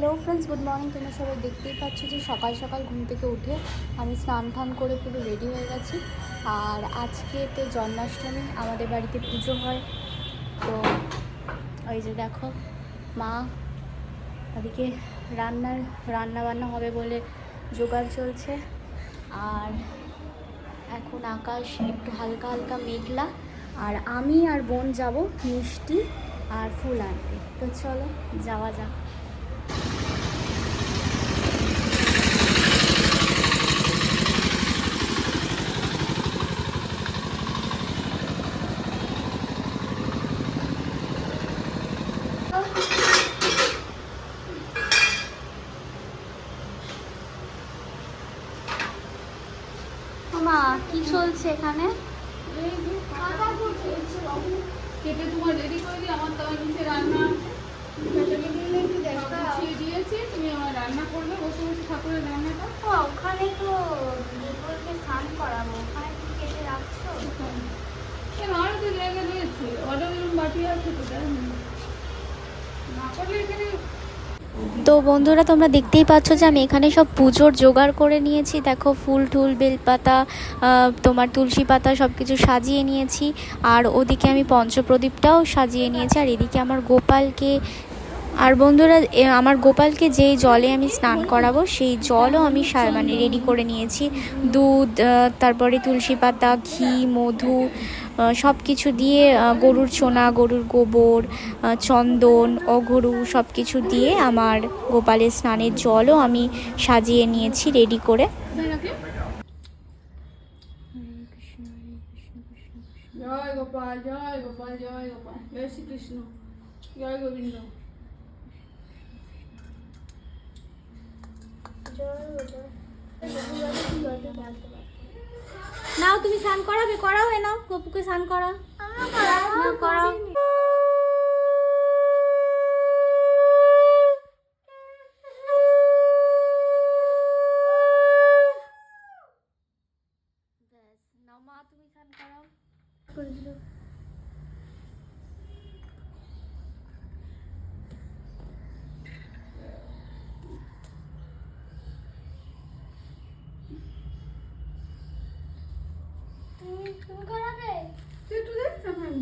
Hello friends, good morning. তোমরা সবাই দেখতেই পাচ্ছ যে সকাল সকাল ঘুম থেকে উঠে আমি স্নান টান করে পুরো রেডি হয়ে গেছি। আর আজকে তো জন্মাষ্টমী, আমাদের বাড়িতে পুজো হয়। তো ওই যে দেখো মা ওদিকে রান্না বান্না হবে বলে জোগাড় চলছে। আর এখন আকাশ একটু হালকা হালকা মেঘলা। আর আমি আর বোন যাব মিষ্টি আর ফুল আনতে। তো চলো যাওয়া যাক। মা কি চলছে এখানে? কেটে তোমার রেডি করে দিই, আমার তো নিচে রান্না গুছিয়ে দিয়েছি। তুমি আমার রান্না করবে বসে বসে, ঠাকুরের রান্নাটা। ওখানে তো দুপুরকে স্নান করাবো, ওখানে তুমি কেটে রাখছো কেন, আরো তো জায়গা রয়েছে, অর্ডার বাটি আছে তো, না করলে এখানে। তো বন্ধুরা, তোমরা দেখতেই পাচ্ছ যে আমি এখানে সব পুজোর জোগাড় করে নিয়েছি। দেখো ফুল টুল, বেলপাতা, তোমার তুলসী পাতা সব কিছু সাজিয়ে নিয়েছি। আর ওদিকে আমি পঞ্চপ্রদীপটাও সাজিয়ে নিয়েছি। আর এদিকে আমার গোপালকে, আর বন্ধুরা আমার গোপালকে যেই জলে আমি স্নান করাবো সেই জলও আমি মানে রেডি করে নিয়েছি। দুধ, তারপরে তুলসী পাতা, ঘি, মধু সব কিছু দিয়ে, গরুর ছোনা, গরুর গোবর, চন্দন, অগরু সব কিছু দিয়ে আমার গোপালের স্নানের জলও আমি সাজিয়ে নিয়েছি রেডি করে। জয় গোপাল, জয় গোপাল, জয় গোপাল, জয় শ্রীকৃষ্ণ, জয় গোবিন্দ। নাও তুমি স্নান করাবে, করাও, এ নাও গপুকে স্নান করাও, করাও। নাও মা, তুমি স্নান করাও। তুমি করাবে? তুই একটু দেখ না ভাই।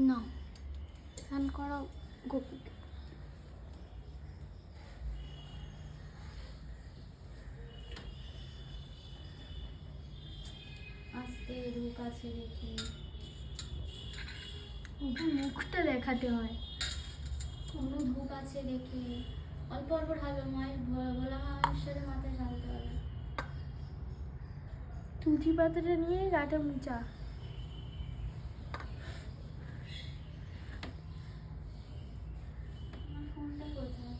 না, স্নান করাও গপুকে। আস্তে রূপ কাছে রেখে মুখটা দেখাতে হয়। কোনো ধূপ আছে রেখে অল্প অল্প ঢালো। মায়ের ভোলা মায়ের সাথে মাথায় ঢালতে হবে। তুলসী পাতাটা নিয়ে গাটা মুছা। ফোনটা কোথায়?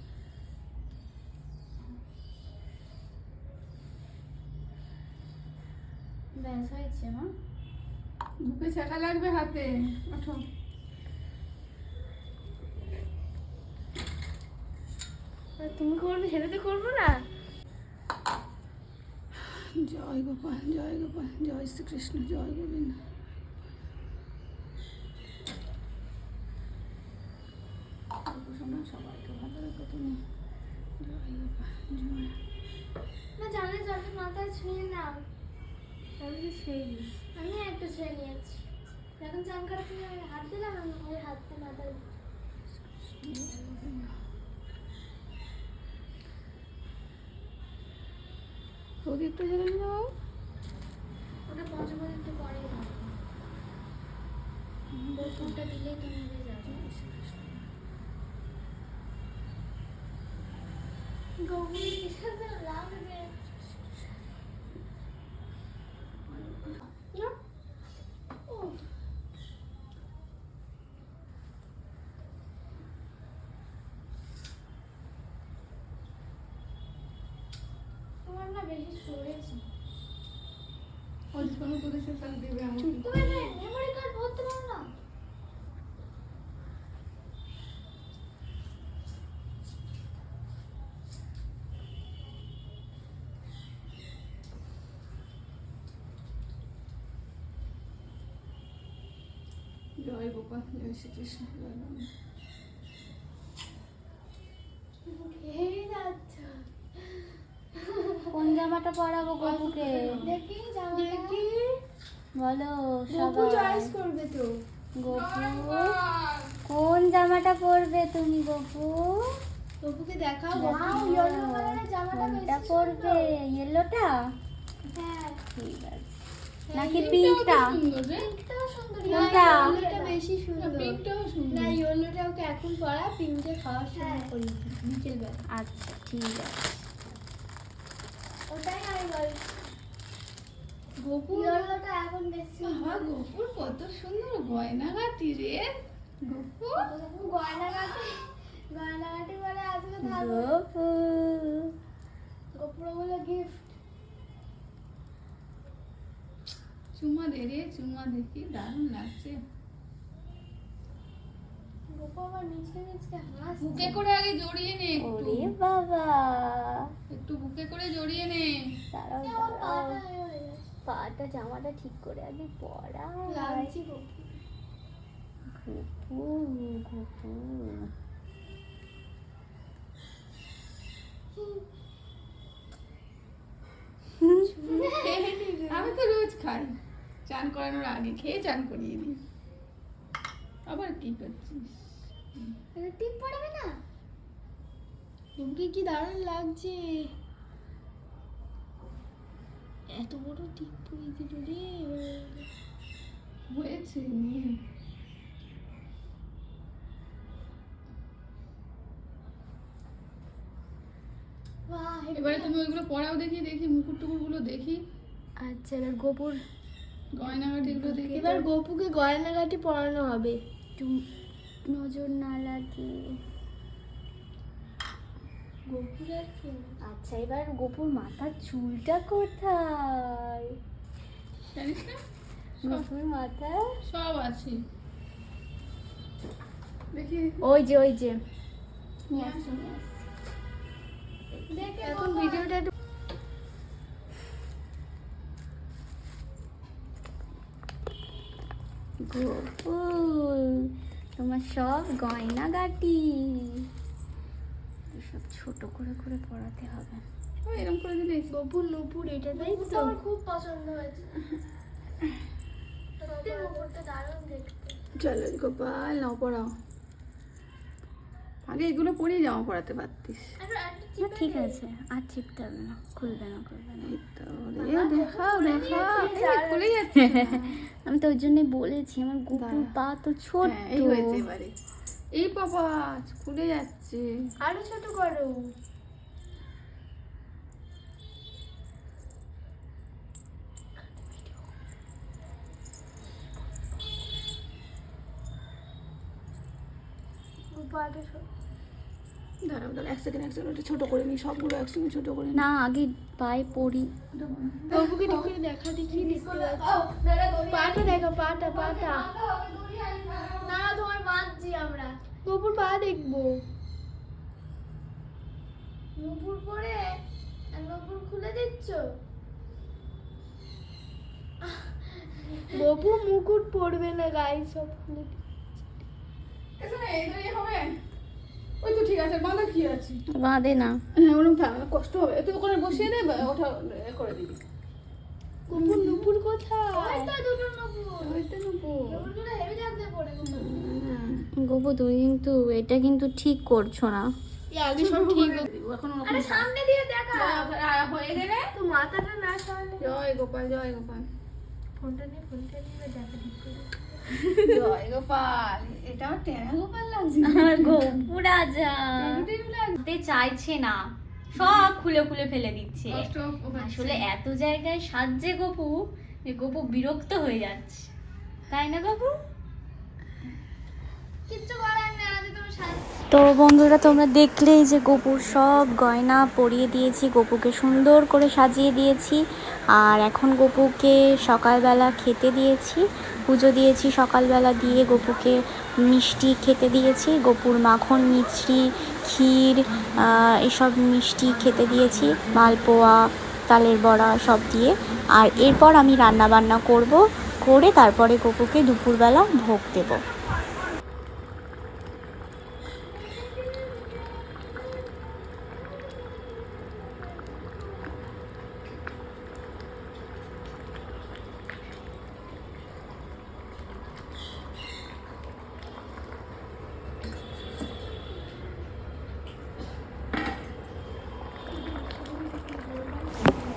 ব্যাস হয়েছে মা। বুকে ছাকা লাগবে হাতে, ওঠো। তুমি করবে, সেটা তো করবো না। জয় গোপাল, জয় গোপাল, জয় শ্রীকৃষ্ণ, জয় গোবিন্দ। সবাইকে ভালো রেখো তুমি। জয় গোপাল, জয়। না জানলে জলটা মাথায় ছুঁয়ে নাও। আমি ছুঁয়ে দিস। আমি একটা ছুঁয়ে নিয়েছি। এখন চান করার সময় আমি হাত দিলাম, আমি ওই হাতটা মাথায়। প্রদীপটা জ্বালানো দাও। ওটা পঞ্চপ্রদীপটা পরেই হবে। বোতলটা দিলেই তো নিভে যাবে। গৌরী সাথে লাগবে। তোমার না বেশি সরেছে। কোনো প্রদেশের কাজ দেবে আমাকে। তুমি মেমোরি কার্ড ভরতে পারো না? জয় গোপাল, জয় শ্রীকৃষ্ণ, জয় রাম। কোন জামাটা পরাবো গপুকে? দেখি বলো গপু সবাই। চয়েস করবে তো। গপু কোন জামাটা পরবে তুমি গপু? গপুকে দেখাও। ওয়াও, ইয়েলো কালারের জামাটা কোনটা বেশি পরবে? ইয়েলোটা? হ্যাঁ, ঠিক আছে। নাকি পিঙ্কটা? পিঙ্কটাও সুন্দর। কোনটা? ইয়েলোটা বেশি সুন্দর। পিঙ্কটাও সুন্দর। না, ইয়েলোটা ওকে এখন পরা, পিঙ্কটা খাওয়ার সময় করি বিকেল বেলা। আচ্ছা ঠিক আছে। ওটাই আমি বলি। গপু ইয়েলোটা এখন বেশি। বাবা, গপুর কত সুন্দর গয়নাগাটি রে। গপু গয়নাগাটি বলে আসবে থাকবে। গপু গপুর বলে গিফট। চুমা দে রে, চুমা দেখি, দারুণ লাগছে। গপু আমার মিচকে মিচকে হাসছে। বুকে করে আগে জড়িয়ে নে একটু। ওরে বাবা, একটু বুকে করে জড়িয়ে নে। দাঁড়াও দাঁড়াও, পাটা জামাটা ঠিক করে আগে পরা। লাগছে গপু। গপু গপু আমি তো রোজ খাই, চান করানোর আগে খেয়ে চান করিয়ে দিই। আবার কি করছিস? টিপ পড়াবে না? তোমাকে কি দারুণ লাগছে। এত বড় টিপ পরিয়ে দিল রে। হয়েছে নিয়ে। এবারে তুমি ওইগুলো পড়াও, দেখি দেখি মুকুট টুকুর গুলো দেখি। আচ্ছা, এবার গপুর গয়নাগাটি গুলো দেখি। এবার গপুকে গয়নাগাটি পরানো হবে। একটু নজর না লাগে। গপুর আর কি? আচ্ছা, এবার গপুর মাথার চুলটা কোথায়? জানিস না? গপুর মাথা সব আছে, দেখি। ওই যে নিয়ে আসছি, নিয়ে আসছি। এখন ভিডিওটা একটু গপু, তোমার সব গয়নাগাটি সব ছোট করে করে পরাতে হবে। এরকম করে দিলে গপুর নুপুর, এটা তাই তো? আমার খুব পছন্দ হয়েছে। সত্যি নুপুরটা দারুণ দেখতে। চলো গোপাল, নাও পড়াও। আগে এগুলো পরেই জামা পরাতে পারতিস। না ঠিক আছে, আর চিপতে হবে না, খুলবে না। এই তো রে, দেখাও দেখাও। এই খুলে যাচ্ছে না। আমি তো ওই জন্যই বলেছি, আমার গপুর পা তো ছোট। হ্যাঁ, এই হয়েছে এবারে। এই বাবা, খুলে যাচ্ছে। আরো ছোট করো। গপুকে দাঁড়াও দাঁড়াও, এক সেকেন্ড ওটা ছোট করে নি, সবগুলো একসঙ্গে ছোট করে নি। না, আগে পায়ে পরি। ঠিক করে দেখা দেখি দেখতে পাচ্ছি। পাটা দেখো, পাটা। না, তোমার বাঁধছি আমরা। গপুর পা দেখবো। নুপুর পরে আর নুপুর খুলে দিচ্ছ। গপু মুকুট পরবে না, গায়ে সব খুলে দিচ্ছে। হবে ওই তো ঠিক আছে, বাঁধা কি আছে? বাঁধে না। হ্যাঁ, ওরকম কষ্ট হবে, তুই ওখানে বসিয়ে দে, ওটা করে দিবি। গপুর নুপুর কোথায়? ওই তো দুটো নুপুর। ওই তো নুপুর। নুপুরগুলো হেভি লাগছে পরে। গপু, তুমি কিন্তু এটা কিন্তু ঠিক করছো না। আগে সব ঠিক। এখন আরে সামনে দিয়ে দেখা। হয়ে গেলে তো মাথাটা না সামনে। জয় গোপাল, জয় গোপাল। ফোনটা নিয়ে দেখা ঠিক করে। জয় গোপাল। এটাও টেরা গোপাল লাগছে। আমার গপু রাজা তে চাইছে না, সব খুলে খুলে ফেলে দিচ্ছে। কষ্ট আসলে এত জায়গায় সাজছে গপু যে গপু বিরক্ত হয়ে যাচ্ছে, তাই না গপু? কিচ্ছু করার নেই, আজ তুমি তো বন্ধুরা, তোমরা দেখলেই যে গপুর সব গয়না পরিয়ে দিয়েছি, গপুকে সুন্দর করে সাজিয়ে দিয়েছি। আর এখন গপুকে সকালবেলা খেতে দিয়েছি, পুজো দিয়েছি সকালবেলা, দিয়ে গপুকে মিষ্টি খেতে দিয়েছি। গপুর মাখন মিছরি, ক্ষীর, এসব মিষ্টি খেতে দিয়েছি, মালপোয়া, তালের বড়া সব দিয়ে। আর এরপর আমি রান্না বান্না করব, করে তারপরে গোপুকে দুপুরবেলা ভোগ দেবো।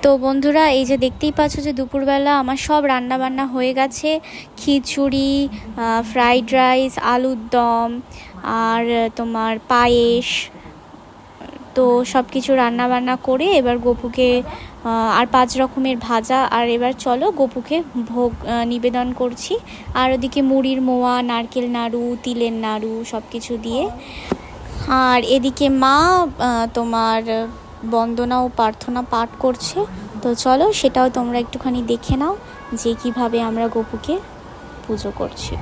তো বন্ধুরা, এই যে দেখতেই পাচ্ছ যে দুপুরবেলা আমার সব রান্না বান্না হয়ে গেছে। খিচুড়ি, ফ্রাইড রাইস, আলুর দম আর তোমার পায়েস, তো সব কিছু রান্না বান্না করে এবার গোপুকে আর 5 রকমের ভাজা, আর এবার চলো গোপুকে ভোগ নিবেদন করছি। আর ওদিকে মুড়ির মোয়া, নারকেল নাড়ু, তিলের নাড়ু সব কিছু দিয়ে। আর এদিকে মা তোমার বন্দনা ও প্রার্থনা পাঠ করছে। তো চলো সেটাও তোমরা একটুখানি দেখে নাও যে কিভাবে আমরা গোপুকে পুজো করছি।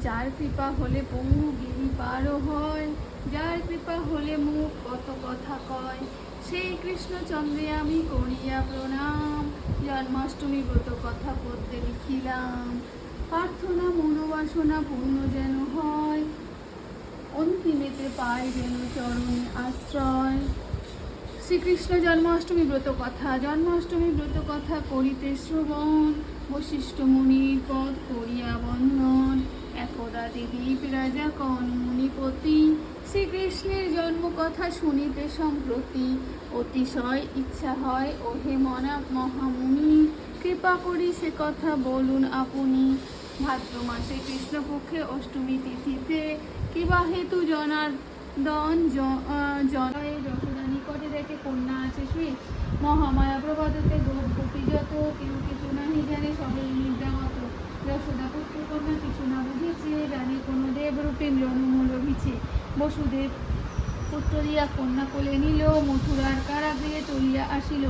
যার কৃপা হলে পঙ্গু গিরি পারো হয়, যার কৃপা হলে মুখ কত কথা কয়, সেই কৃষ্ণচন্দ্রে আমি করিয়া প্রণাম, জন্মাষ্টমী ব্রত কথা পদ্মে লিখিলাম, প্রার্থনা মনোবাসনা পূর্ণ যেন হয়, অন্তিমেতে পাই যেন চরণে আশ্রয়। শ্রীকৃষ্ণ জন্মাষ্টমী ব্রত কথা। জন্মাষ্টমী ব্রত কথা করিতে শ্রবণ, বশিষ্ঠ মুনির পদ করিয়া বন্দন, একদা দিলীপ রাজা কন মুনিপতি, শ্রীকৃষ্ণের জন্ম কথা শুনিতে সম্প্রতি, অতিশয় ইচ্ছা হয় ওহে মনা মহামুনি, কৃপা করি সে কথা বলুন আপনি। ভাদ্র মাসে কৃষ্ণপক্ষে অষ্টমী তিথিতে, কিবা হেতু জনার্দন জনয়ে যশোদা নিকটে দেখে কন্যা আছে শ্রী মহামায়া প্রভাততে গোপী যত, কেউ কিছু নাহি জানে সবাই নির্যাগত, যশোদা পুত্র কন্যা কিছু না বুঝেছে, জানে কোনো দেব রূপে জন্ম লভিছে, বসুদেব পুত্র দিয়া কন্যা কোলে নিল, মথুরার কারাগৃহে চলিয়া আসিল,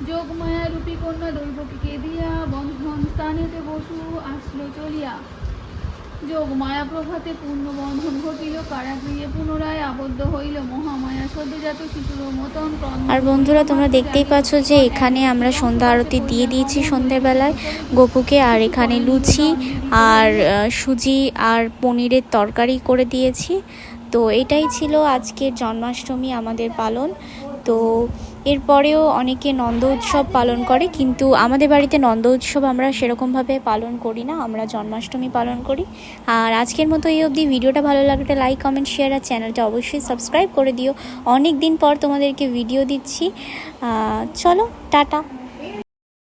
যোগমায়া রূপী কন্যা দৈবকীকে দিয়া, বন্ধন স্থানেতে বসু আসলো চলিয়া, যোগমায়া প্রভাতে পূর্ণ বন্ধন ঘটিল, কারাগৃহে পুনরায় আবদ্ধ হইল, মহামায়া সদ্যজাত শিশুর মতন। আর বন্ধুরা, তোমরা দেখতেই পাচ্ছ যে এখানে আমরা সন্ধ্যা আরতি দিয়ে দিয়েছি সন্ধ্যেবেলায় গোপুকে, আর এখানে লুচি আর সুজি আর পনিরের তরকারি করে দিয়েছি। তো এটাই ছিল আজকের জন্মাষ্টমী আমাদের পালন। তো এরপরেও অনেকে নন্দ উৎসব পালন করে, কিন্তু আমাদের বাড়িতে নন্দ উৎসব আমরা সেরকমভাবে পালন করি না, আমরা জন্মাষ্টমী পালন করি। আর আজকের মতো এই অবধি। ভিডিওটা ভালো লাগলে লাইক, কমেন্ট, শেয়ার আর চ্যানেলটা অবশ্যই সাবস্ক্রাইব করে দিও। অনেক দিন পর তোমাদেরকে ভিডিও দিচ্ছি। চলো টাটা।